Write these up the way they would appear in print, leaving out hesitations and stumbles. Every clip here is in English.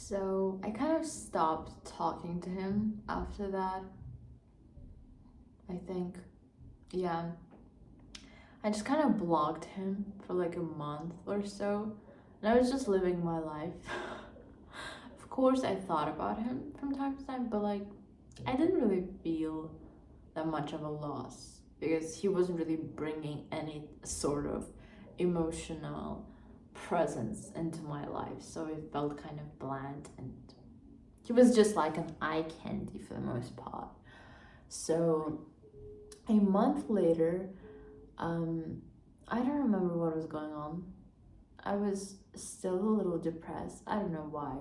So I kind of stopped talking to him after that. I think, yeah. I just kind of blocked him for like a month or so, and I was just living my life. Of course, I thought about him from time to time, but like, I didn't really feel that much of a loss because he wasn't really bringing any sort of emotional presence into my life, so it felt kind of bland, and he was just like an eye candy for the most part. So a month later, um, I don't remember what was going on. I was still a little depressed. I don't know why.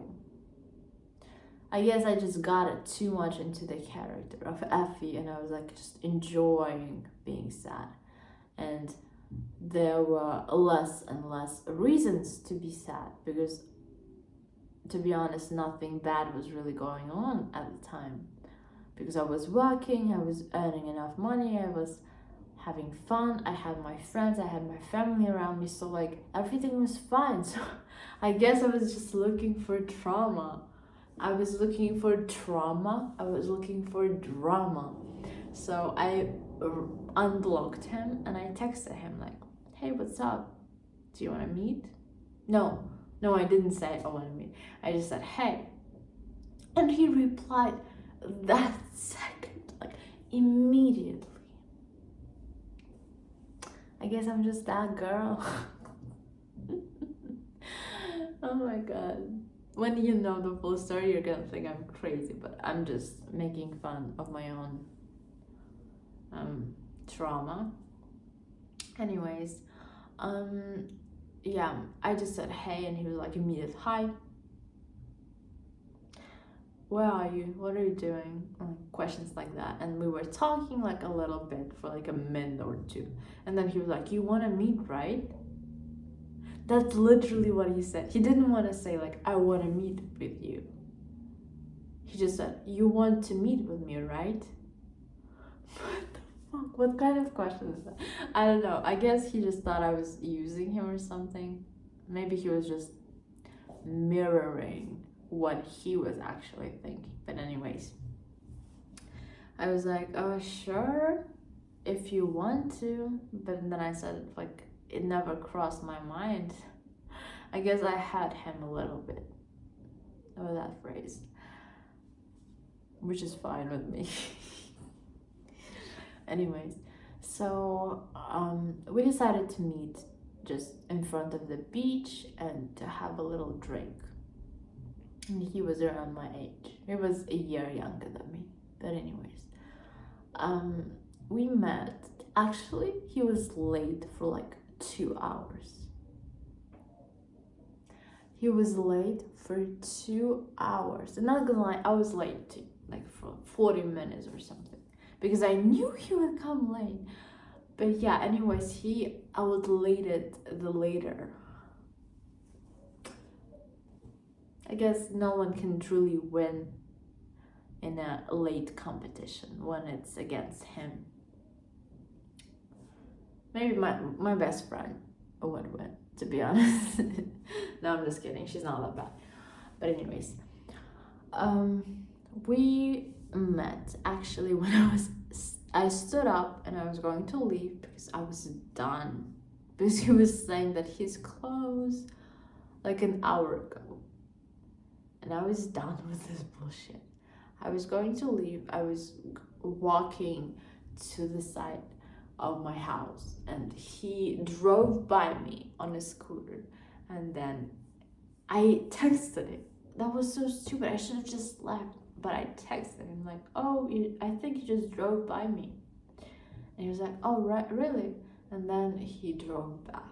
I guess I just got it too much into the character of Effie, and I was like just enjoying being sad. And there were less and less reasons to be sad because, to be honest, nothing bad was really going on at the time. Because I was working, I was earning enough money, I was having fun, I had my friends, I had my family around me, so like everything was fine. So I guess I was just looking for trauma. I was looking for trauma, I was looking for drama. So I unblocked him and I texted him like, hey, what's up? Do you want to meet? No, no, I didn't say I want to meet. I just said, hey. And he replied that second, like immediately. I guess I'm just that girl. Oh my god. When you know the full story, you're gonna think I'm crazy, but I'm just making fun of my own trauma. Anyways, yeah, I just said hey, and he was like immediate hi. Where are you? What are you doing? Questions like that. And we were talking like a little bit for like a minute or two. And then he was like, you want to meet, right? That's literally what he said. He didn't want to say like, I want to meet with you. He just said, you want to meet with me, right? What the fuck? What kind of question is that? I don't know. I guess he just thought I was using him or something. Maybe he was just mirroring what he was actually thinking. But anyways, I was like, oh sure, if you want to. But then I said like it never crossed my mind. I guess I had him a little bit over that phrase, which is fine with me. Anyways, so we decided to meet just in front of the beach and to have a little drink. And he was around my age. He was a year younger than me. But anyways, we met. Actually, he was late for like 2 hours. He was late for 2 hours. And not gonna lie, I was late too, like for 40 minutes or something. Because I knew he would come late. But yeah, anyways, he outlated the later. I guess no one can truly win in a late competition when it's against him. Maybe my best friend would win, to be honest. No, I'm just kidding. She's not that bad. But anyways, we met actually when I stood up and I was going to leave because I was done. Because he was saying that he's closed like an hour ago. And I was done with this bullshit. I was going to leave. I was walking to the side of my house and he drove by me on a scooter, and then I texted him. That was so stupid. I should have just left, but I texted him like, oh, I think you just drove by me. And he was like, oh, right, really? And then he drove back.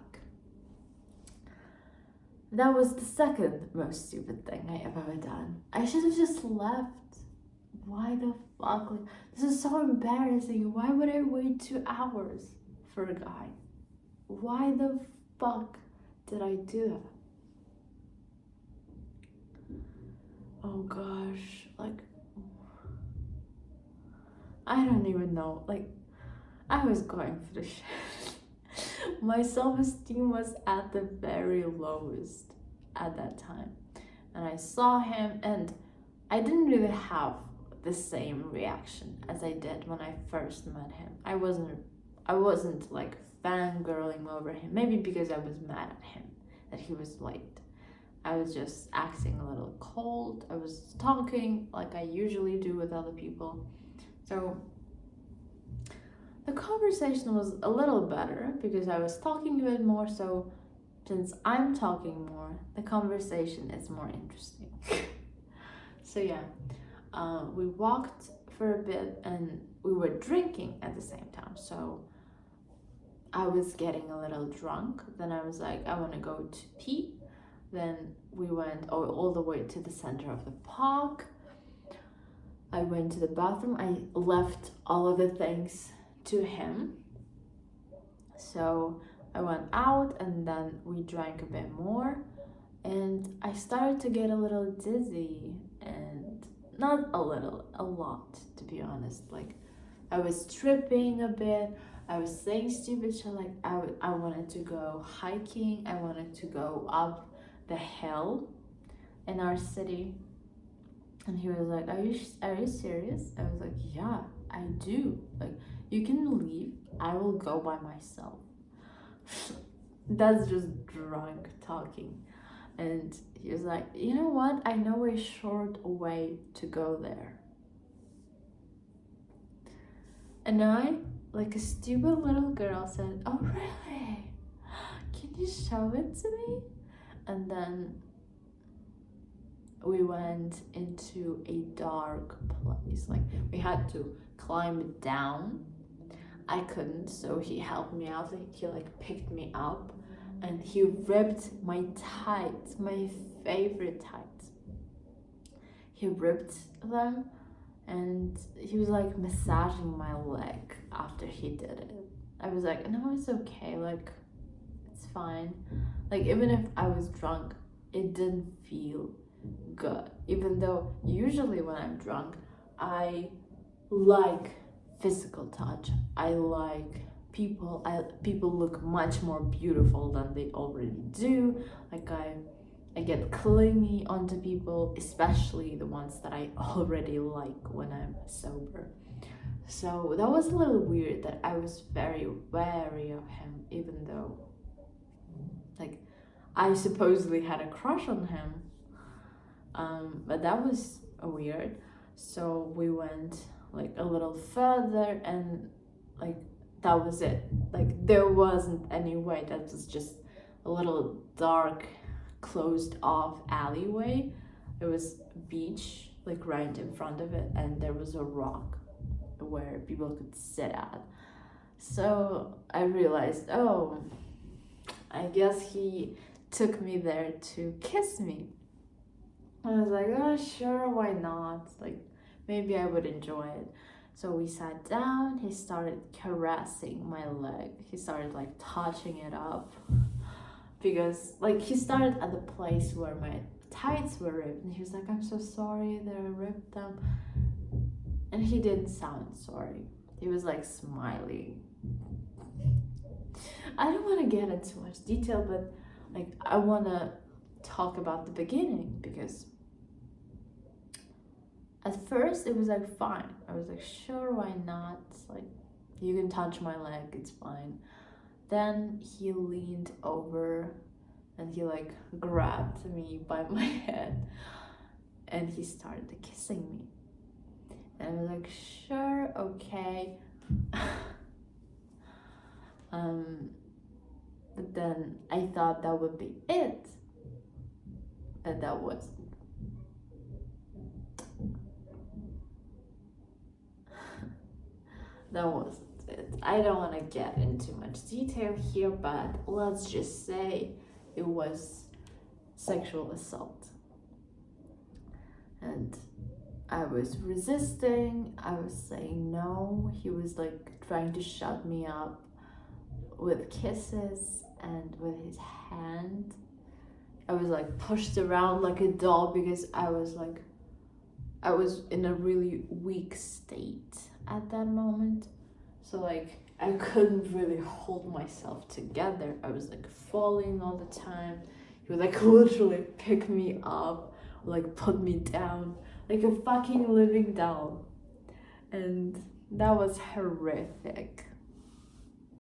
That was the second most stupid thing I have ever done. I should have just left. Why the fuck? Like, this is so embarrassing. Why would I wait 2 hours for a guy? Why the fuck did I do that? Oh gosh, like, I don't even know. Like, I was going through shit. My self-esteem was at the very lowest at that time. and I saw him, and I didn't really have the same reaction as I did when I first met him. I wasn't like fangirling over him, maybe because I was mad at him that he was late. I was just acting a little cold. I was talking like I usually do with other people. So the conversation was a little better because I was talking a bit more. So since I'm talking more, the conversation is more interesting. So yeah, we walked for a bit and we were drinking at the same time. So I was getting a little drunk. Then I was like, I want to go to pee. Then we went all the way to the center of the park. I went to the bathroom. I left all of the things to him. So I went out and then we drank a bit more. And I started to get a little dizzy, and not a little, a lot, to be honest. Like, I was tripping a bit. I was saying stupid shit, like I wanted to go hiking. I wanted to go up the hill in our city. And he was like, are you serious? I was like, yeah, I do. Like, you can leave. I will go by myself. That's just drunk talking. And he was like, you know what? I know a short way to go there. And I, like a stupid little girl, said, oh, really? Can you show it to me? And then we went into a dark place. Like, we had to climb down. I couldn't, so he helped me out. He like picked me up, and he ripped my tights, my favorite tights. He ripped them, and he was like massaging my leg after he did it. I was like, no, it's okay, like, it's fine. Like, even if I was drunk, it didn't feel good. Even though usually when I'm drunk, I like physical touch. I like people. People look much more beautiful than they already do. Like, I get clingy onto people, especially the ones that I already like when I'm sober. So that was a little weird that I was very wary of him, even though, like, I supposedly had a crush on him. But that was weird. So we went like a little further, and like that was it. Like, there wasn't any way. That was just a little dark, closed off alleyway. There was a beach like right in front of it, and there was a rock where people could sit at. So I realized, oh, I guess he took me there to kiss me. I was like, oh, sure, why not? Like, maybe I would enjoy it. So we sat down. He started caressing my leg. He started like touching it up, because like he started at the place where my tights were ripped, and he was like, I'm so sorry that I ripped them. And he didn't sound sorry. He was like smiling. I don't want to get into much detail, but like I want to talk about the beginning, because at first it was like fine. I was like, sure, why not? Like, you can touch my leg, it's fine. Then he leaned over and he like grabbed me by my head, and he started kissing me. And I was like, sure, okay. But then I thought that would be it. But that wasn't. That wasn't it. I don't want to get into much detail here, but let's just say it was sexual assault. And I was resisting, I was saying no. He was like trying to shut me up with kisses and with his hand. I was like pushed around like a doll, because I was in a really weak state at that moment. So like I couldn't really hold myself together. I was like falling all the time. He would like literally pick me up, like put me down, like a fucking living doll. And that was horrific.